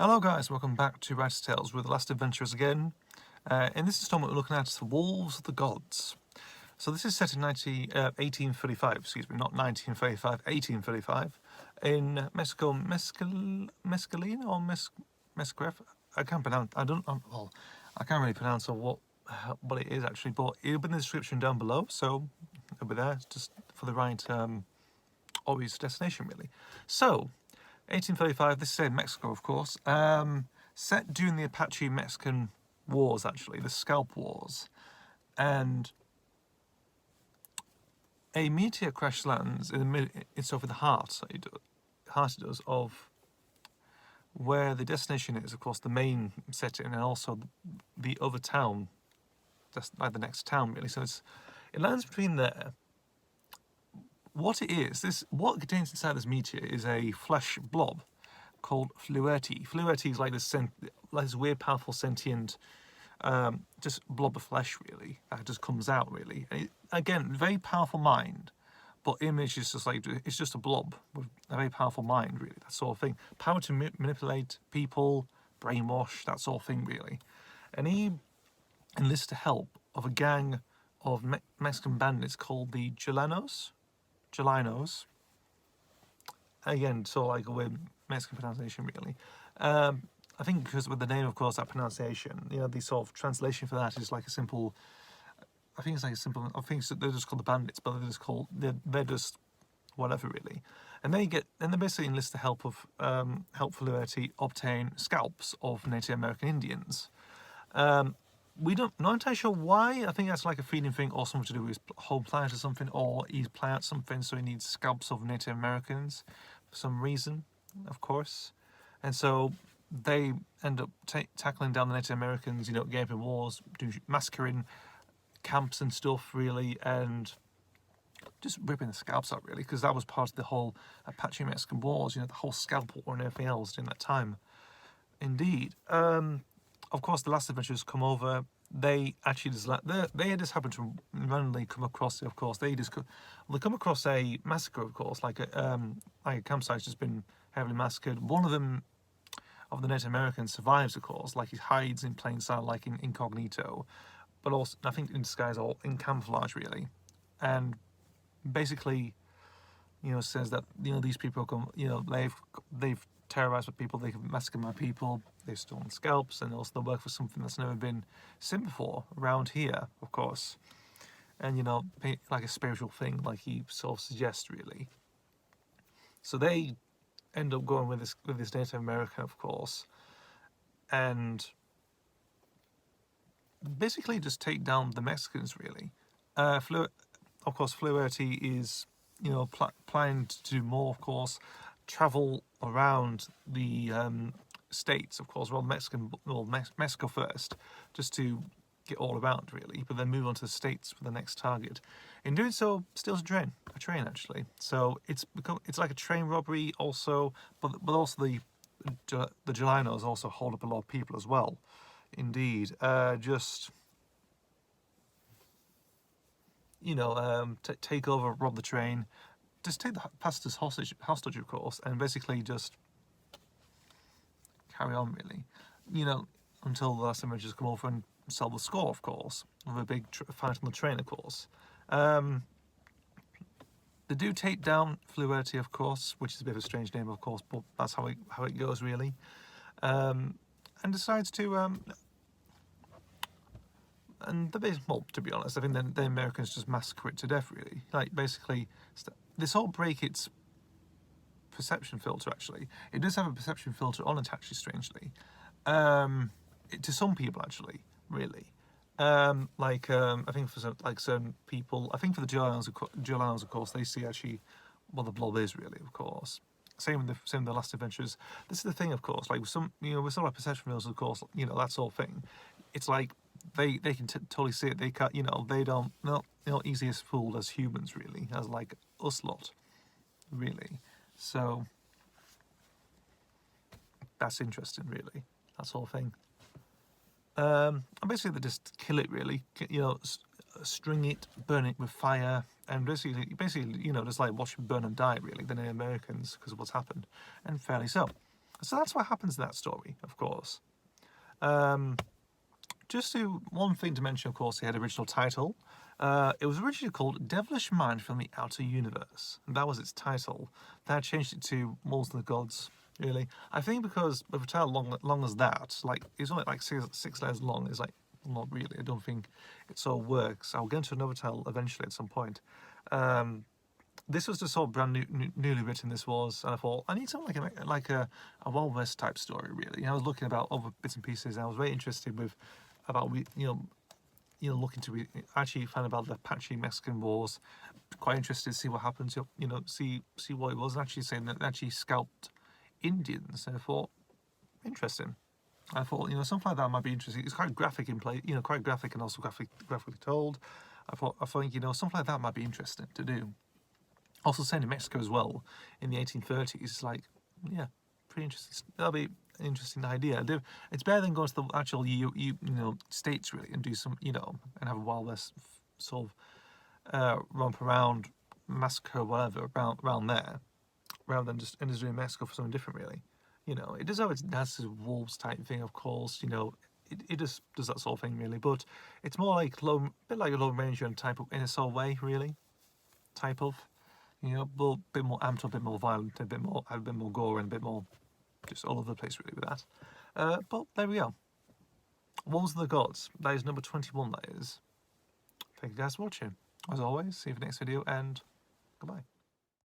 Hello guys, welcome back to Writer's Tales with The Last Adventurers again. In this installment we're looking at the Wolves of the Gods. So this is set in 1835, excuse me, not 1935, 1835, in Mexico, Mescalina or Mescref? I can't pronounce, I can't really pronounce what it is actually, but it'll be in the description down below, so it'll be there, just for the right obvious destination really. So, 1835, this is in Mexico, of course. Set during the Apache-Mexican Wars, actually, the Scalp Wars. And a meteor crash lands in it's over the heart, it does, of where the destination is, of course, the main setting, and also the other town, just like the next town, really. So it lands between there. What it is, what contains inside this meteor is a flesh blob called fluerti. Fluerti is like this weird, powerful, sentient, just blob of flesh, really, that just comes out, really. And again, very powerful mind, but image is just like, it's just a blob with a very powerful mind, really, that sort of thing. Power to manipulate people, brainwash, that sort of thing, really. And he enlists the help of a gang of Mexican bandits called the Jalanos. Again, so like a weird Mexican pronunciation, really. I think because with the name, of course, that pronunciation, the sort of translation for that is like a simple. I think they're just called the bandits, but they're just whatever, really. And they basically enlist the help of Fluerti obtain scalps of Native American Indians. Not entirely sure why. I think that's like a feeding thing or something to do with his home planet or something, or he's planted something, so he needs scalps of Native Americans for some reason, of course. And so they end up tackling down the Native Americans, getting up in wars, massacring camps and stuff, really, and just ripping the scalps out, really, because that was part of the whole Apache-Mexican Wars, the whole scalp war and everything else during that time. Indeed. Of course, the last adventurers come over. They actually just happen to randomly come across it. Of course, they come across a massacre. Of course, like a campsite's just been heavily massacred. One of them, of the Native Americans, survives. Of course, like he hides in plain sight, like in incognito, but also I think in disguise or in camouflage, really, and basically, says that these people come, they've terrorized my people, they've massacred my people, they've stolen scalps, and also they work for something that's never been seen before around here, of course. And like a spiritual thing, like he sort of suggests, really. So they end up going with this Native American, of course, and basically just take down the Mexicans, really. Of course, Fluerti is planning to do more, of course, travel around the states, of course, Mexico first, just to get all around, really, but then move on to the states for the next target. In doing so, steals a train actually. So it's like a train robbery also, but also the Jalanos also hold up a lot of people as well. Indeed, just take over, rob the train, just take the passengers hostage, of course, and basically just carry on, really, until the last adventurers come over and sell the score, of course, with a big fight on the train, of course. They do take down Fluerti, of course, which is a bit of a strange name, of course, but that's how it goes, really. And decides to and to be honest, I think the Americans just massacre it to death, really. Like, basically, this whole break its perception filter, actually. It does have a perception filter on it, actually, strangely. To some people, actually, really. I think for certain people, I think for the Jolanos, of course, they see actually what the blob is, really, of course. Same with the Last Adventures. This is the thing, of course, like with with some perception filters, of course, that sort of thing. It's like they can totally see it. They can't, they don't, not easy as fooled as humans, really, as like us lot, really. So that's interesting, really, that sort of thing. And basically they just kill it, really, string it, burn it with fire, and basically, just like watch it burn and die, really, the Native Americans, because of what's happened, and fairly so. So that's what happens in that story, of course. Just one thing to mention, of course, he had an original title. It was originally called Devilish Mind from the Outer Universe. And that was its title. They had changed it to Walls of the Gods, really. I think because with a title long as that, like, it's only like six layers long, it's like, not really. I don't think it sort of works. I'll get into another title eventually at some point. This was just sort of newly written. This was, and I thought I need something like a Wild West type story. Really, I was looking about other bits and pieces. And I was very interested about looking to actually find about the Apache Mexican Wars. Quite interested to see what happens. See what it was. And actually saying that they actually scalped Indians. And I thought interesting. I thought something like that might be interesting. It's quite graphic in play. Quite graphic and also graphically told. I think something like that might be interesting to do. Also, same in Mexico as well in the 1830s. Like, yeah, pretty interesting. That'll be an interesting idea. It's better than going to the actual states really and do some and have a Wild West sort of romp around, massacre, whatever around there, rather than just doing Mexico for something different. Really, it does have its dances wolves type thing, of course. It just does that sort of thing really, but it's more like a bit like a Lone Ranger type of in a sort of way, really, type of. A bit more amped up, a bit more violent, a bit more gore, and a bit more just all over the place really with that. But there we go. Walls of the Gods. That is number 21. That is. Thank you guys for watching. As always, see you for the next video, and goodbye.